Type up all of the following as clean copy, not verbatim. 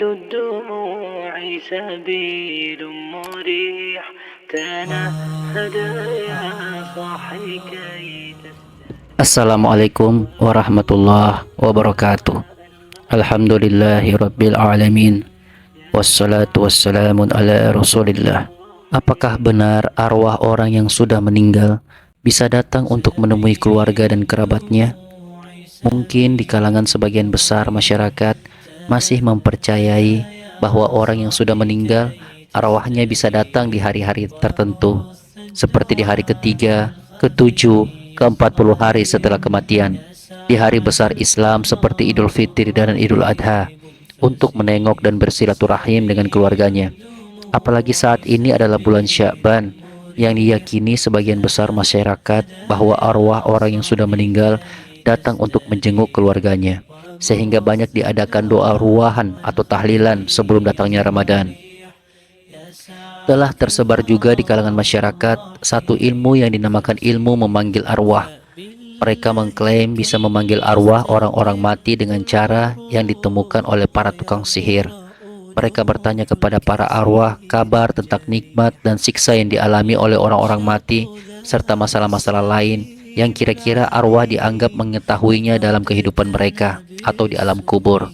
الدموع سبيل مريح تنهد يا صاحي كي Assalamualaikum warahmatullahi wabarakatuh. Alhamdulillahi rabbil alamin. Wassalatu wassalamun ala rasulillah. Apakah benar arwah orang yang sudah meninggal bisa datang untuk menemui keluarga dan kerabatnya? Mungkin di kalangan sebagian besar masyarakat masih mempercayai bahwa orang yang sudah meninggal arwahnya bisa datang di hari-hari tertentu, seperti di hari ketiga, ketujuh, ke-40 hari setelah kematian, di hari besar Islam seperti Idul Fitri dan Idul Adha, untuk menengok dan bersilaturahim dengan keluarganya. Apalagi saat ini adalah bulan Sya'ban, yang diyakini sebagian besar masyarakat bahwa arwah orang yang sudah meninggal datang untuk menjenguk keluarganya, sehingga banyak diadakan doa ruahan atau tahlilan sebelum datangnya Ramadan. Telah tersebar juga di kalangan masyarakat satu ilmu yang dinamakan ilmu memanggil arwah. Mereka mengklaim bisa memanggil arwah orang-orang mati dengan cara yang ditemukan oleh para tukang sihir. Mereka bertanya kepada para arwah kabar tentang nikmat dan siksa yang dialami oleh orang-orang mati, serta masalah-masalah lain yang kira-kira arwah dianggap mengetahuinya dalam kehidupan mereka atau di alam kubur.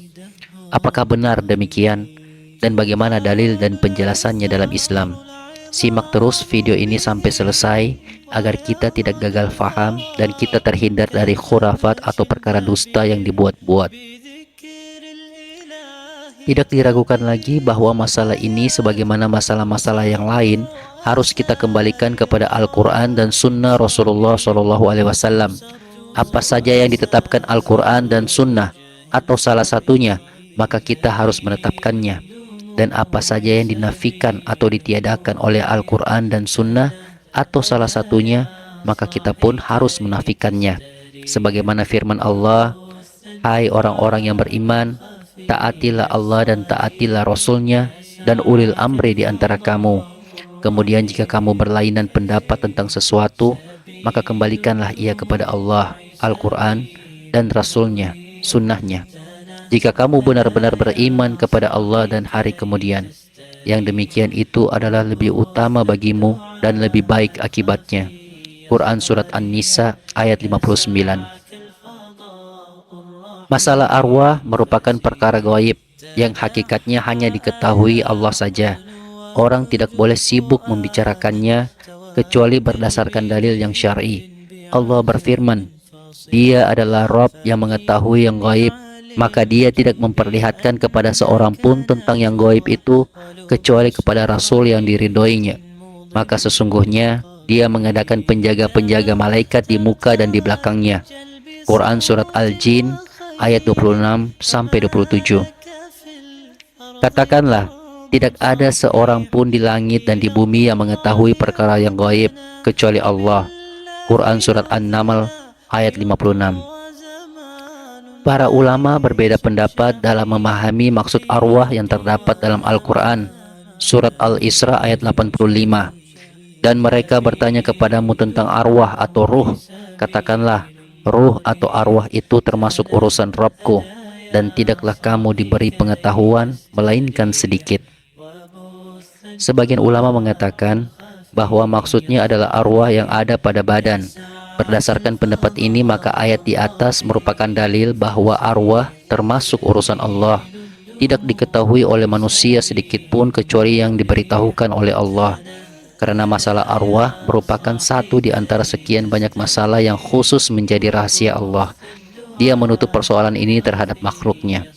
Apakah benar demikian? Dan bagaimana dalil dan penjelasannya dalam Islam? Simak terus video ini sampai selesai agar kita tidak gagal faham dan kita terhindar dari khurafat atau perkara dusta yang dibuat-buat. Tidak diragukan lagi bahwa masalah ini sebagaimana masalah-masalah yang lain harus kita kembalikan kepada Al-Quran dan Sunnah Rasulullah SAW. Apa saja yang ditetapkan Al-Quran dan Sunnah atau salah satunya, maka kita harus menetapkannya. Dan apa saja yang dinafikan atau ditiadakan oleh Al-Quran dan Sunnah atau salah satunya, maka kita pun harus menafikannya. Sebagaimana firman Allah, "Hai orang-orang yang beriman, taatilah Allah dan taatilah Rasul-Nya dan ulil amri di antara kamu. Kemudian jika kamu berlainan pendapat tentang sesuatu, maka kembalikanlah ia kepada Allah, Al-Quran dan Rasul-Nya, Sunnah-Nya. Jika kamu benar-benar beriman kepada Allah dan hari kemudian, yang demikian itu adalah lebih utama bagimu dan lebih baik akibatnya." Quran Surat An-Nisa ayat 59. Masalah arwah merupakan perkara gaib yang hakikatnya hanya diketahui Allah saja. Orang tidak boleh sibuk membicarakannya kecuali berdasarkan dalil yang syar'i. Allah berfirman, "Dia adalah Rabb yang mengetahui yang gaib, maka dia tidak memperlihatkan kepada seorang pun tentang yang gaib itu kecuali kepada Rasul yang diridhoinya. Maka sesungguhnya dia mengadakan penjaga-penjaga malaikat di muka dan di belakangnya." Quran Surat Al-Jin ayat 26-27. Katakanlah, tidak ada seorang pun di langit dan di bumi yang mengetahui perkara yang gaib kecuali Allah. Quran Surat An-Naml ayat 56. Para ulama berbeda pendapat dalam memahami maksud arwah yang terdapat dalam Al-Quran, Surat Al-Isra ayat 85. Dan mereka bertanya kepadamu tentang arwah atau ruh. Katakanlah, ruh atau arwah itu termasuk urusan Rabbku, dan tidaklah kamu diberi pengetahuan melainkan sedikit. Sebagian ulama mengatakan bahwa maksudnya adalah arwah yang ada pada badan. Berdasarkan pendapat ini, maka ayat di atas merupakan dalil bahwa arwah termasuk urusan Allah, tidak diketahui oleh manusia sedikit pun kecuali yang diberitahukan oleh Allah. Karena masalah arwah merupakan satu di antara sekian banyak masalah yang khusus menjadi rahasia Allah. Dia menutup persoalan ini terhadap makhluknya.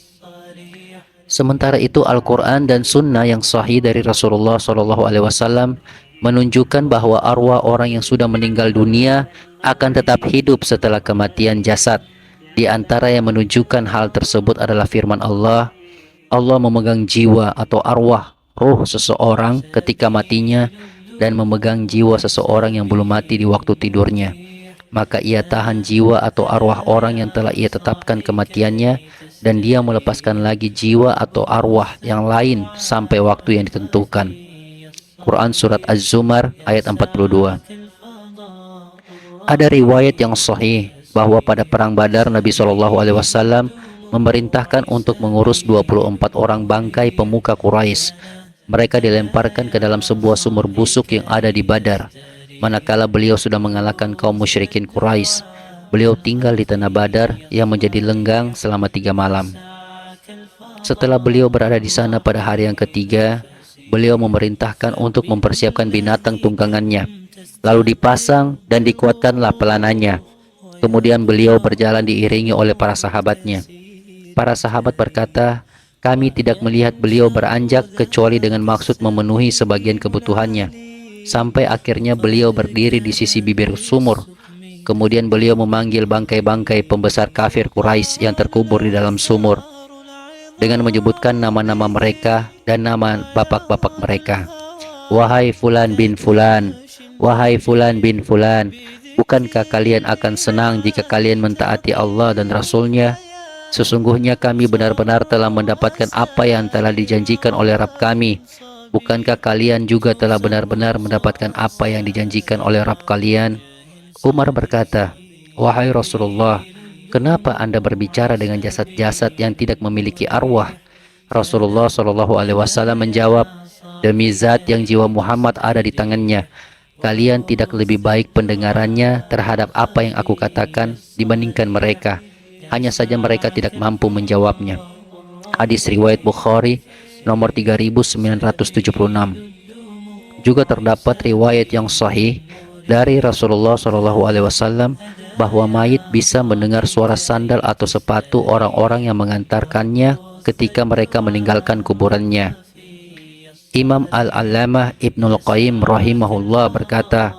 Sementara itu Al-Quran dan Sunnah yang sahih dari Rasulullah SAW menunjukkan bahwa arwah orang yang sudah meninggal dunia akan tetap hidup setelah kematian jasad. Di antara yang menunjukkan hal tersebut adalah firman Allah, Allah memegang jiwa atau arwah ruh seseorang ketika matinya dan memegang jiwa seseorang yang belum mati di waktu tidurnya. Maka ia tahan jiwa atau arwah orang yang telah ia tetapkan kematiannya, dan dia melepaskan lagi jiwa atau arwah yang lain sampai waktu yang ditentukan. Quran Surat Az-Zumar ayat 42. Ada riwayat yang sahih bahwa pada perang Badar Nabi SAW memerintahkan untuk mengurus 24 orang bangkai pemuka Quraisy. Mereka dilemparkan ke dalam sebuah sumur busuk yang ada di Badar. Manakala beliau sudah mengalahkan kaum musyrikin Quraisy, beliau tinggal di tanah Badar yang menjadi lenggang selama 3 malam. Setelah beliau berada di sana pada hari yang ketiga, beliau memerintahkan untuk mempersiapkan binatang tunggangannya, lalu dipasang dan dikuatkanlah pelanannya. Kemudian beliau berjalan diiringi oleh para sahabatnya. Para sahabat berkata, kami tidak melihat beliau beranjak kecuali dengan maksud memenuhi sebagian kebutuhannya. Sampai akhirnya beliau berdiri di sisi bibir sumur. Kemudian beliau memanggil bangkai-bangkai pembesar kafir Quraisy yang terkubur di dalam sumur dengan menyebutkan nama-nama mereka dan nama bapak-bapak mereka. Wahai Fulan bin Fulan, wahai Fulan bin Fulan, bukankah kalian akan senang jika kalian mentaati Allah dan Rasul-Nya? Sesungguhnya kami benar-benar telah mendapatkan apa yang telah dijanjikan oleh Rabb kami. Bukankah kalian juga telah benar-benar mendapatkan apa yang dijanjikan oleh Rabb kalian? Umar berkata, wahai Rasulullah, kenapa Anda berbicara dengan jasad-jasad yang tidak memiliki arwah? Rasulullah SAW menjawab, demi zat yang jiwa Muhammad ada di tangannya, kalian tidak lebih baik pendengarannya terhadap apa yang aku katakan dibandingkan mereka. Hanya saja mereka tidak mampu menjawabnya. Hadis riwayat Bukhari nomor 3976. Juga terdapat riwayat yang sahih dari Rasulullah SAW bahwa mayit bisa mendengar suara sandal atau sepatu orang-orang yang mengantarkannya ketika mereka meninggalkan kuburannya. Imam Al-Allamah Ibnul Qayyim rahimahullah berkata,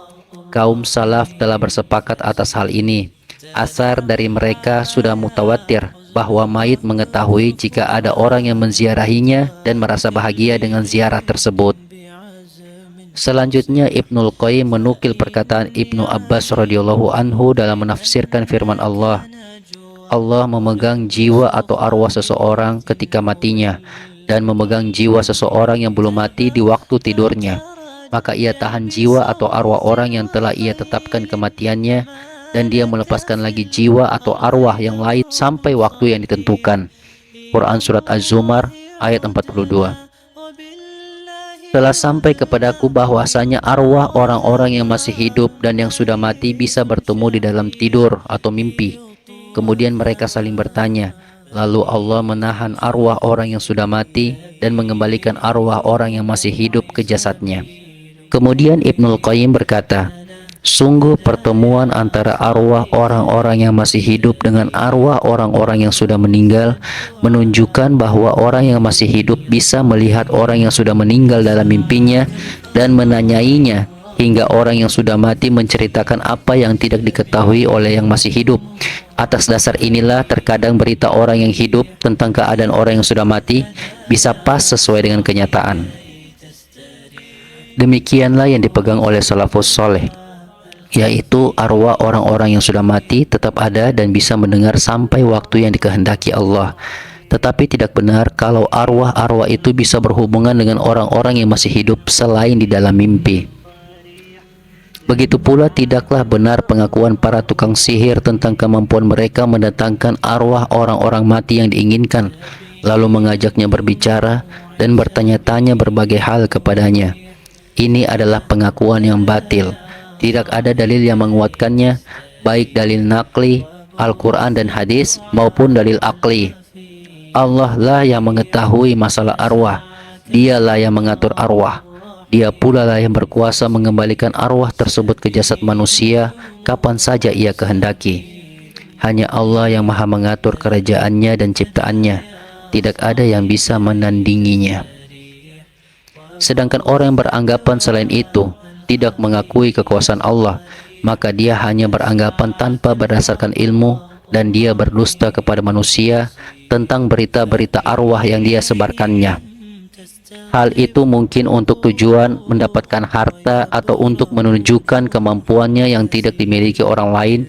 kaum salaf telah bersepakat atas hal ini. Asar dari mereka sudah mutawatir bahwa mayit mengetahui jika ada orang yang menziarahinya dan merasa bahagia dengan ziarah tersebut. Selanjutnya Ibnul Qayyim menukil perkataan Ibnu Abbas radhiyallahu anhu dalam menafsirkan firman Allah. Allah memegang jiwa atau arwah seseorang ketika matinya dan memegang jiwa seseorang yang belum mati di waktu tidurnya. Maka ia tahan jiwa atau arwah orang yang telah ia tetapkan kematiannya, dan dia melepaskan lagi jiwa atau arwah yang lain sampai waktu yang ditentukan. Quran Surat Az-Zumar ayat 42. Telah sampai kepadaku bahwasanya arwah orang-orang yang masih hidup dan yang sudah mati bisa bertemu di dalam tidur atau mimpi. Kemudian mereka saling bertanya, lalu Allah menahan arwah orang yang sudah mati dan mengembalikan arwah orang yang masih hidup ke jasadnya. Kemudian Ibnul Qayyim berkata, sungguh pertemuan antara arwah orang-orang yang masih hidup dengan arwah orang-orang yang sudah meninggal menunjukkan bahwa orang yang masih hidup bisa melihat orang yang sudah meninggal dalam mimpinya dan menanyainya, hingga orang yang sudah mati menceritakan apa yang tidak diketahui oleh yang masih hidup. Atas dasar inilah terkadang berita orang yang hidup tentang keadaan orang yang sudah mati bisa pas sesuai dengan kenyataan. Demikianlah yang dipegang oleh salafus soleh, yaitu arwah orang-orang yang sudah mati tetap ada dan bisa mendengar sampai waktu yang dikehendaki Allah. Tetapi tidak benar kalau arwah-arwah itu bisa berhubungan dengan orang-orang yang masih hidup selain di dalam mimpi. Begitu pula tidaklah benar pengakuan para tukang sihir tentang kemampuan mereka mendatangkan arwah orang-orang mati yang diinginkan, lalu mengajaknya berbicara dan bertanya-tanya berbagai hal kepadanya. Ini adalah pengakuan yang batil. Tidak ada dalil yang menguatkannya, baik dalil nakli, Al-Quran dan hadis, maupun dalil akli. Allah lah yang mengetahui masalah arwah. Dialah yang mengatur arwah. Dia pula lah yang berkuasa mengembalikan arwah tersebut ke jasad manusia kapan saja ia kehendaki. Hanya Allah yang maha mengatur kerajaannya dan ciptaannya. Tidak ada yang bisa menandinginya. Sedangkan orang yang beranggapan selain itu tidak mengakui kekuasaan Allah, maka dia hanya beranggapan tanpa berdasarkan ilmu, dan dia berdusta kepada manusia tentang berita-berita arwah yang dia sebarkannya. Hal itu mungkin untuk tujuan mendapatkan harta, atau untuk menunjukkan kemampuannya yang tidak dimiliki orang lain,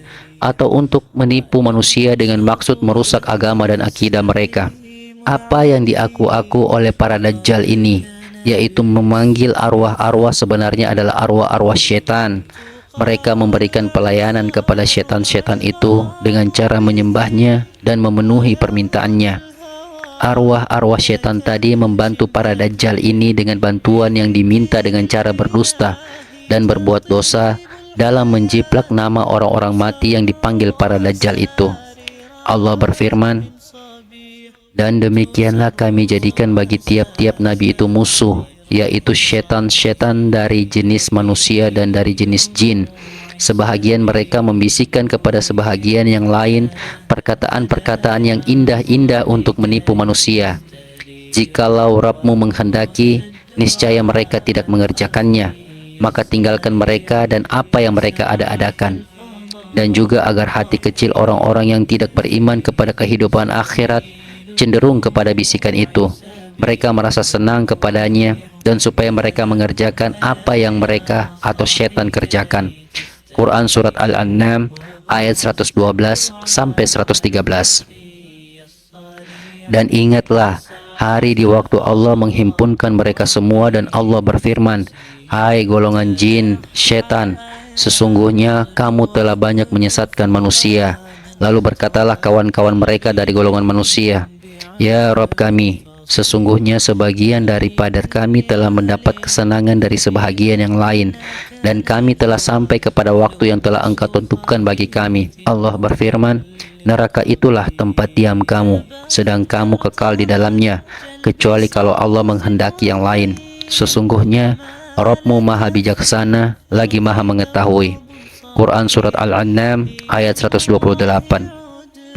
atau untuk menipu manusia dengan maksud merusak agama dan akidah mereka. Apa yang diaku-aku oleh para dajjal ini, yaitu memanggil arwah-arwah, sebenarnya adalah arwah-arwah syaitan. Mereka memberikan pelayanan kepada setan-setan itu dengan cara menyembahnya dan memenuhi permintaannya. Arwah-arwah setan tadi membantu para dajjal ini dengan bantuan yang diminta dengan cara berdusta dan berbuat dosa dalam menjiplak nama orang-orang mati yang dipanggil para dajjal itu. Allah berfirman, "Dan demikianlah kami jadikan bagi tiap-tiap nabi itu musuh, yaitu setan-setan dari jenis manusia dan dari jenis jin. Sebahagian mereka membisikkan kepada sebahagian yang lain perkataan-perkataan yang indah-indah untuk menipu manusia. Jikalau Rabbmu menghendaki, niscaya mereka tidak mengerjakannya, maka tinggalkan mereka dan apa yang mereka ada-adakan. Dan juga agar hati kecil orang-orang yang tidak beriman kepada kehidupan akhirat cenderung kepada bisikan itu. Mereka merasa senang kepadanya, dan supaya mereka mengerjakan apa yang mereka atau setan kerjakan." Quran Surat Al-An'am ayat 112 sampai 113. Dan ingatlah hari di waktu Allah menghimpunkan mereka semua dan Allah berfirman, "Hai golongan jin, setan, sesungguhnya kamu telah banyak menyesatkan manusia." Lalu berkatalah kawan-kawan mereka dari golongan manusia, "Ya Rabb kami, sesungguhnya sebagian daripada kami telah mendapat kesenangan dari sebahagian yang lain, dan kami telah sampai kepada waktu yang telah Engkau tentukan bagi kami." Allah berfirman, "Neraka itulah tempat diam kamu, sedang kamu kekal di dalamnya, kecuali kalau Allah menghendaki yang lain. Sesungguhnya Rabbmu maha bijaksana, lagi maha mengetahui." Quran Surat Al-An'am ayat 128.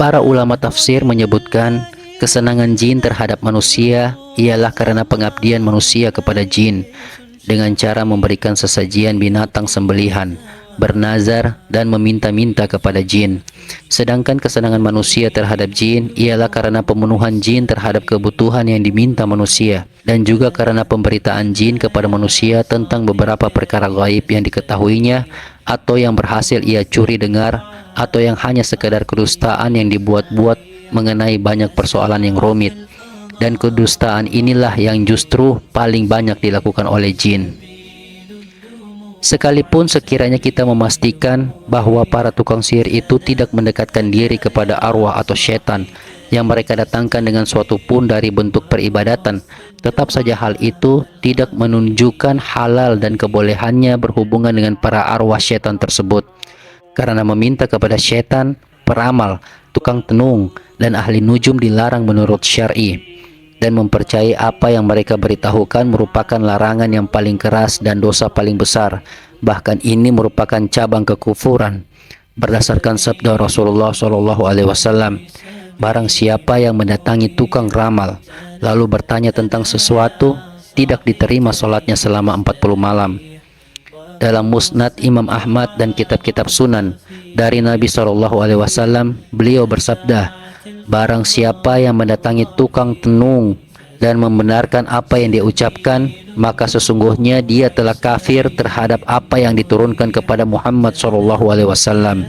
Para ulama tafsir menyebutkan kesenangan jin terhadap manusia ialah karena pengabdian manusia kepada jin dengan cara memberikan sesajian binatang sembelihan, bernazar, dan meminta-minta kepada jin. Sedangkan kesenangan manusia terhadap jin ialah karena pemenuhan jin terhadap kebutuhan yang diminta manusia, dan juga karena pemberitaan jin kepada manusia tentang beberapa perkara gaib yang diketahuinya atau yang berhasil ia curi dengar, atau yang hanya sekadar kedustaan yang dibuat-buat mengenai banyak persoalan yang rumit. Dan kedustaan inilah yang justru paling banyak dilakukan oleh jin. Sekalipun sekiranya kita memastikan bahwa para tukang sihir itu tidak mendekatkan diri kepada arwah atau setan yang mereka datangkan dengan suatu pun dari bentuk peribadatan, tetap saja hal itu tidak menunjukkan halal dan kebolehannya berhubungan dengan para arwah setan tersebut. Karena meminta kepada setan, peramal, tukang tenung, dan ahli nujum dilarang menurut syar'i, dan mempercayai apa yang mereka beritahukan merupakan larangan yang paling keras dan dosa paling besar. Bahkan ini merupakan cabang kekufuran. Berdasarkan sabda Rasulullah SAW, "Barang siapa yang mendatangi tukang ramal lalu bertanya tentang sesuatu, tidak diterima sholatnya selama 40 malam." Dalam Musnad Imam Ahmad dan kitab-kitab Sunan dari Nabi SAW, beliau bersabda, "Barang siapa yang mendatangi tukang tenung dan membenarkan apa yang dia ucapkan, maka sesungguhnya dia telah kafir terhadap apa yang diturunkan kepada Muhammad SAW."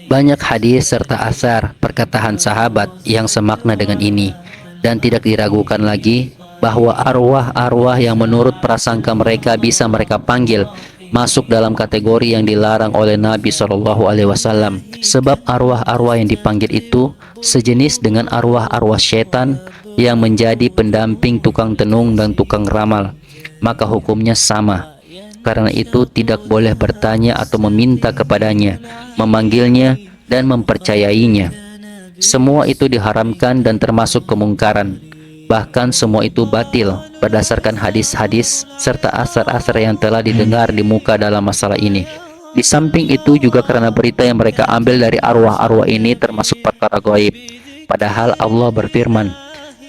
Banyak hadis serta asar perkataan sahabat yang semakna dengan ini, dan tidak diragukan lagi bahwa arwah-arwah yang menurut prasangka mereka bisa mereka panggil masuk dalam kategori yang dilarang oleh Nabi SAW. Sebab arwah-arwah yang dipanggil itu sejenis dengan arwah-arwah setan yang menjadi pendamping tukang tenung dan tukang ramal, maka hukumnya sama. Karena itu tidak boleh bertanya atau meminta kepadanya, memanggilnya, dan mempercayainya. Semua itu diharamkan dan termasuk kemungkaran. Bahkan semua itu batil berdasarkan hadis-hadis serta asar-asar yang telah didengar di muka dalam masalah ini. Di samping itu juga karena berita yang mereka ambil dari arwah-arwah ini termasuk perkara gaib. Padahal Allah berfirman,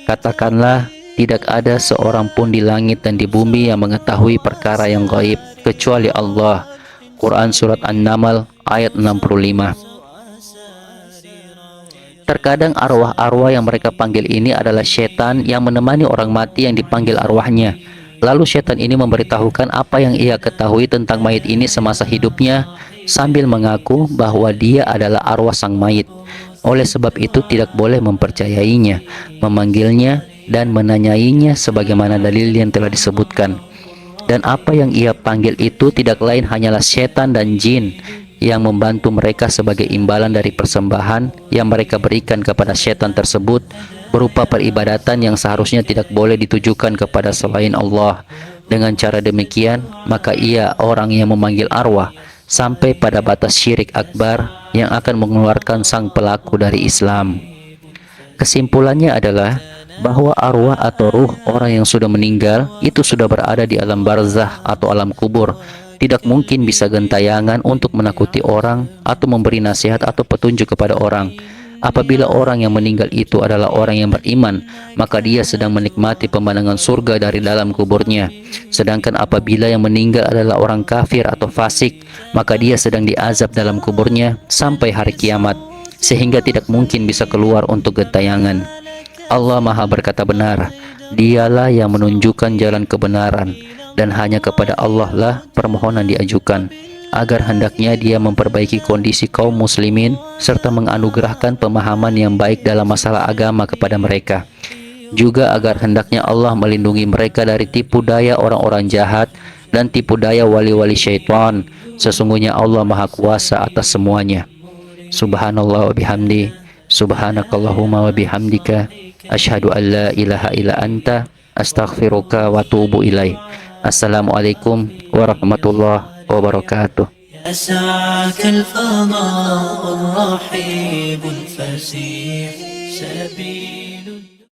"Katakanlah, tidak ada seorang pun di langit dan di bumi yang mengetahui perkara yang gaib kecuali Allah." Quran Surat An-Naml ayat 65. Terkadang arwah-arwah yang mereka panggil ini adalah setan yang menemani orang mati yang dipanggil arwahnya. Lalu setan ini memberitahukan apa yang ia ketahui tentang mayit ini semasa hidupnya, sambil mengaku bahwa dia adalah arwah sang mayit. Oleh sebab itu tidak boleh mempercayainya, memanggilnya, dan menanyainya sebagaimana dalil yang telah disebutkan. Dan apa yang ia panggil itu tidak lain hanyalah setan dan jin yang membantu mereka sebagai imbalan dari persembahan yang mereka berikan kepada setan tersebut, berupa peribadatan yang seharusnya tidak boleh ditujukan kepada selain Allah. Dengan cara demikian, maka ia orang yang memanggil arwah sampai pada batas syirik akbar yang akan mengeluarkan sang pelaku dari Islam. Kesimpulannya adalah bahwa arwah atau ruh orang yang sudah meninggal itu sudah berada di alam barzah atau alam kubur, tidak mungkin bisa gentayangan untuk menakuti orang atau memberi nasihat atau petunjuk kepada orang. Apabila orang yang meninggal itu adalah orang yang beriman, maka dia sedang menikmati pemandangan surga dari dalam kuburnya. Sedangkan apabila yang meninggal adalah orang kafir atau fasik, maka dia sedang diazab dalam kuburnya sampai hari kiamat, sehingga tidak mungkin bisa keluar untuk gentayangan. Allah Maha berkata benar, Dialah yang menunjukkan jalan kebenaran, dan hanya kepada Allah lah permohonan diajukan, agar hendaknya Dia memperbaiki kondisi kaum muslimin serta menganugerahkan pemahaman yang baik dalam masalah agama kepada mereka. Juga agar hendaknya Allah melindungi mereka dari tipu daya orang-orang jahat dan tipu daya wali-wali syaitan. Sesungguhnya Allah Maha Kuasa atas semuanya. Subhanallah wa bihamdi, subhanakallahumma wa bihamdika, asyhadu an la ilaha illa anta, astaghfiruka wa atubu ilaih. Assalamualaikum warahmatullahi wabarakatuh. يسعك الفضاء الرحيب الفسيح سبيل